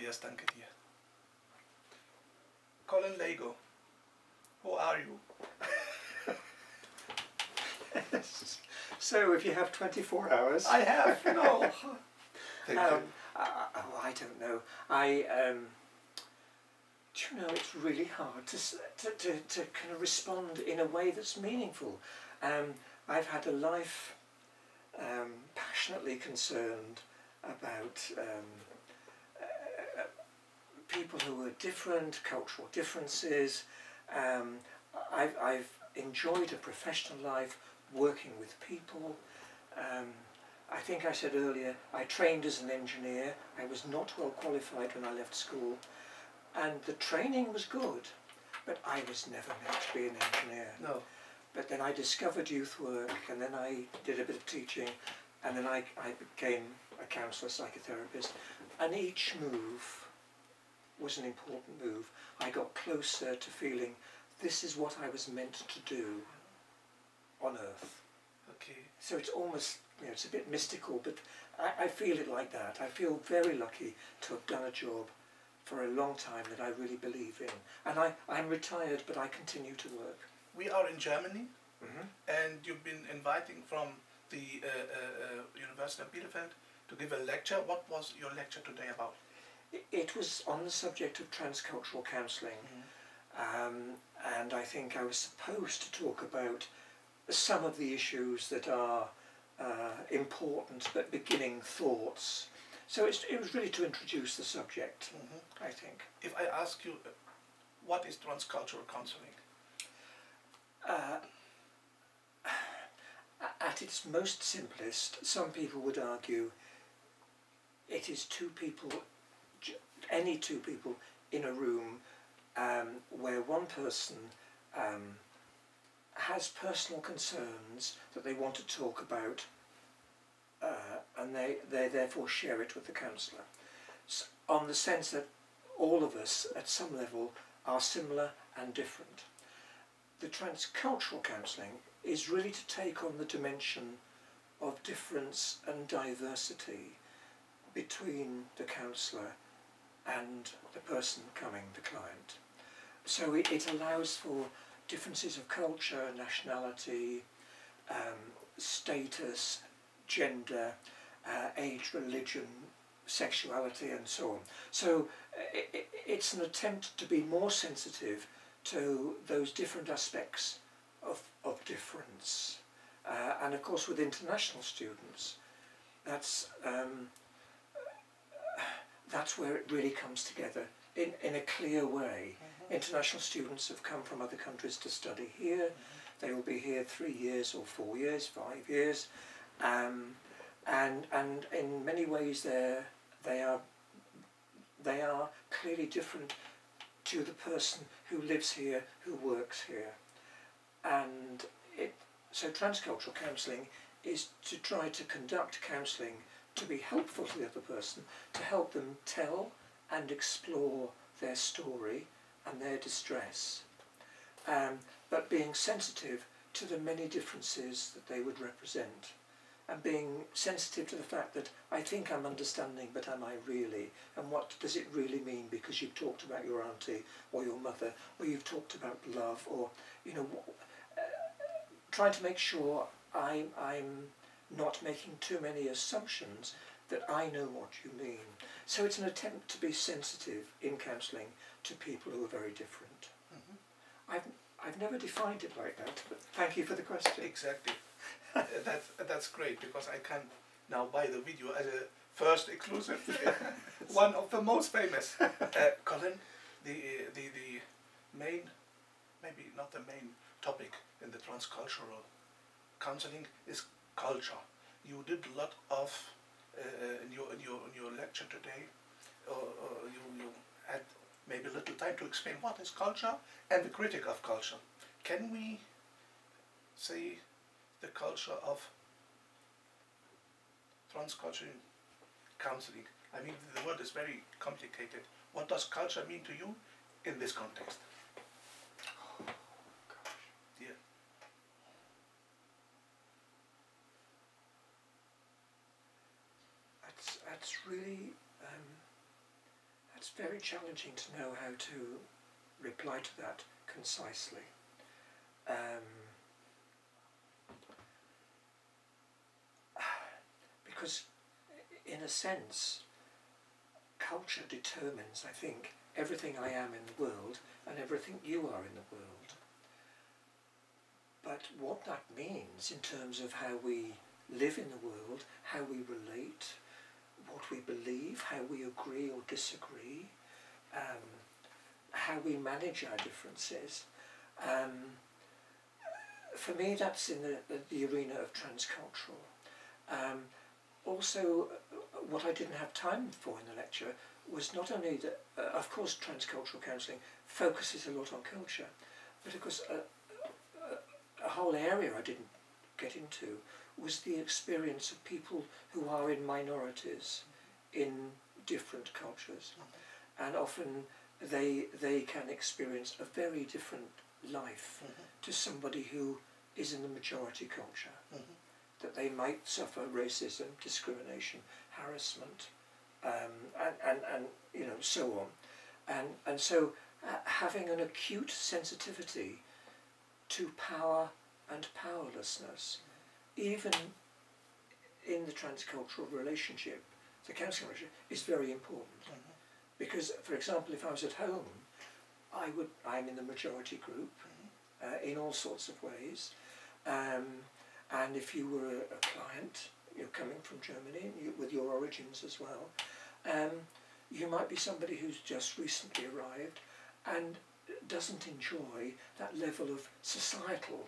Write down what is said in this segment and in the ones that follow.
Matthias, danke dir. Colin Lago, who are you? So if you have 24 hours... I have, no. Thank you. I don't know. Do you know, it's really hard to kind of respond in a way that's meaningful. I've had a life passionately concerned about people who are different, cultural differences. I've enjoyed a professional life working with people. I think I said earlier, I trained as an engineer. I was not well qualified when I left school. And the training was good, but I was never meant to be an engineer. No. But then I discovered youth work, and then I did a bit of teaching, and then I became a counsellor, psychotherapist, and each move was an important move. I got closer to feeling this is what I was meant to do on earth. Okay. So it's almost, you know, it's a bit mystical, but I feel it like that. I feel very lucky to have done a job for a long time that I really believe in. And I'm retired, but I continue to work. We are in Germany, Mm-hmm. and you've been inviting from the University of Bielefeld to give a lecture. What was your lecture today about? It was on the subject of transcultural counselling. Mm-hmm. And I think I was supposed to talk about some of the issues that are important but beginning thoughts. So it was really to introduce the subject, Mm-hmm. I think. If I ask you, what is transcultural counseling? At its most simplest, some people would argue it is two people, any two people in a room where one person has personal concerns that they want to talk about, and they therefore share it with the counsellor, on the sense that all of us at some level are similar and different. The transcultural counselling is really to take on the dimension of difference and diversity between the counsellor and the person coming, the client. So it allows for differences of culture, nationality, status, gender, age, religion, sexuality and so on. So it's an attempt to be more sensitive to those different aspects of difference. And of course with international students, that's where it really comes together in a clear way. Mm-hmm. International students have come from other countries to study here. Mm-hmm. They will be here 3 years or 4 years, 5 years. And in many ways they are clearly different to the person who lives here, who works here. And so transcultural counselling is to try to conduct counselling to be helpful to the other person, to help them tell and explore their story and their distress, but being sensitive to the many differences that they would represent, and being sensitive to the fact that I think I'm understanding, but am I really? And what does it really mean because you've talked about your auntie or your mother, or you've talked about love, or, you know, trying to make sure I'm not making too many assumptions that I know what you mean. So it's an attempt to be sensitive in counselling to people who are very different. Mm-hmm. I've never defined it like that, but thank you for the question. Exactly. That's great, because I can now buy the video as a first exclusive, one of the most famous. Colin, the main, maybe not the main topic in the transcultural counseling is culture. You did a lot of in your lecture today. You had maybe a little time to explain what is culture and the critic of culture. Can we say the culture of transcultural counseling? I mean, the word is very complicated. What does culture mean to you in this context? Oh, gosh. Yeah. It's very challenging to know how to reply to that concisely. Because in a sense, culture determines, I think, everything I am in the world and everything you are in the world. But what that means in terms of how we live in the world, how we relate, what we believe, how we agree or disagree, how we manage our differences, for me that's in the arena of transcultural. Also, what I didn't have time for in the lecture was not only that, of course, transcultural counselling focuses a lot on culture, but of course a whole area I didn't get into was the experience of people who are in minorities in different cultures, and often they can experience a very different life to somebody who is in the majority culture. That they might suffer racism, discrimination, harassment, and you know, so on, and so having an acute sensitivity to power and powerlessness, even in the transcultural relationship, the counselling relationship, is very important. Because, for example, if I was at home, I'm in the majority group in all sorts of ways. And if you were a client, you're coming from Germany with your origins as well, you might be somebody who's just recently arrived and doesn't enjoy that level of societal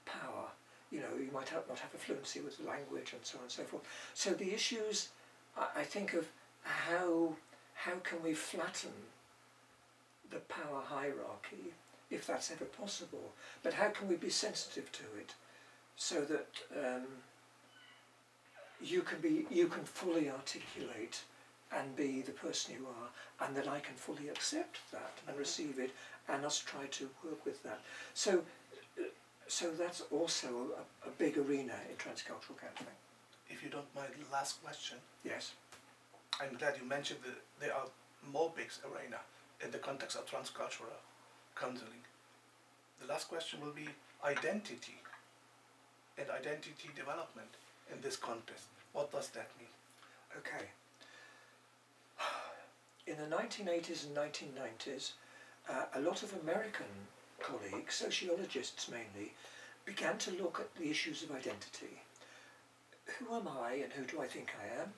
power. You know, you might not have a fluency with the language and so on and so forth. So the issues, I think of how can we flatten the power hierarchy, if that's ever possible, but how can we be sensitive to it so that you can fully articulate and be the person you are, and that I can fully accept that and receive it, and us try to work with that. So that's also a big arena in transcultural counselling. If you don't mind, last question. Yes. I'm glad you mentioned that there are more big arena in the context of transcultural counselling. The last question will be identity and identity development in this context. What does that mean? Okay. In the 1980s and 1990s, a lot of American colleagues, sociologists mainly, began to look at the issues of identity. Who am I and who do I think I am?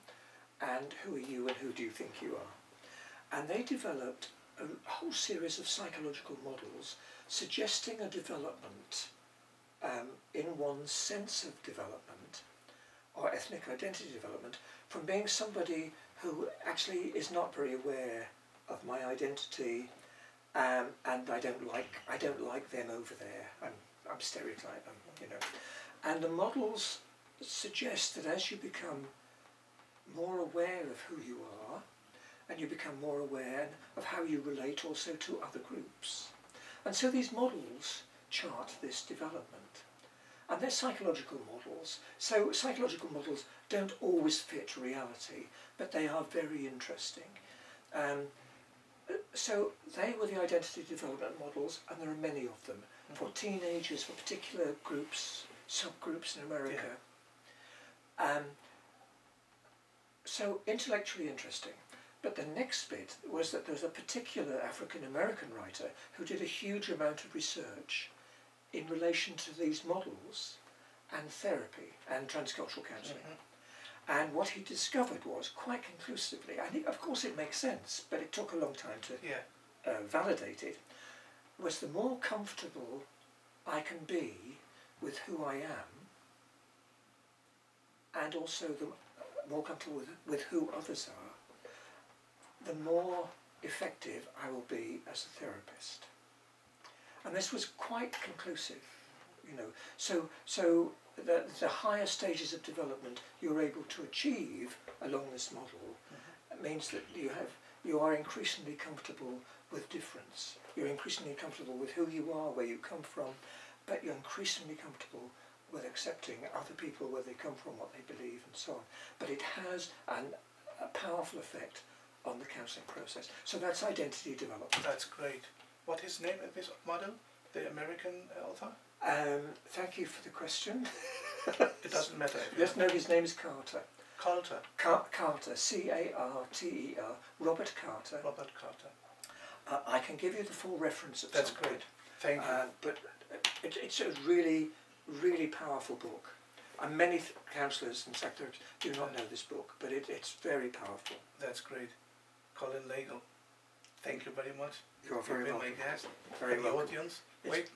And who are you and who do you think you are? And they developed a whole series of psychological models suggesting a development in one's sense of development, or ethnic identity development, from being somebody who actually is not very aware of my identity, and I don't like them over there. I'm stereotyping, you know. And the models suggest that as you become more aware of who you are, and you become more aware of how you relate also to other groups. And so these models chart this development. And they're psychological models. So psychological models don't always fit reality, but they are very interesting. So they were the identity development models, and there are many of them, for teenagers, for particular groups, subgroups in America. Yeah. So intellectually interesting. But the next bit was that there was a particular African-American writer who did a huge amount of research in relation to these models and therapy and transcultural counselling. And what he discovered was, quite conclusively, I think of course it makes sense, but it took a long time to validate it, was the more comfortable I can be with who I am, and also the more comfortable with who others are, the more effective I will be as a therapist. And this was quite conclusive, you know. So the higher stages of development you're able to achieve along this model means that you are increasingly comfortable with difference. You're increasingly comfortable with who you are, where you come from, but you're increasingly comfortable with accepting other people, where they come from, what they believe, and so on. But it has a powerful effect on the counselling process. So that's identity development. That's great. What is the name of this model? The American author? Thank you for the question. It doesn't matter. Yes, no, his name is Carter. Carter. Carter, C-A-R-T-E-R, Robert Carter. Robert Carter. I can give you the full reference at That's some great. point. Thank you. But it's a really, really powerful book. And many counsellors and secretaries do not know this book, but it's very powerful. That's great. Colin Lago, thank you very much. You're very welcome. My guest. Very and welcome. The audience. Wait.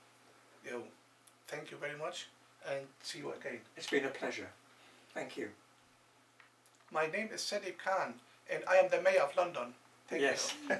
Yo, thank you very much, and see you again. It's been a pleasure. Thank you. My name is Sadiq Khan, and I am the Mayor of London. Thank you.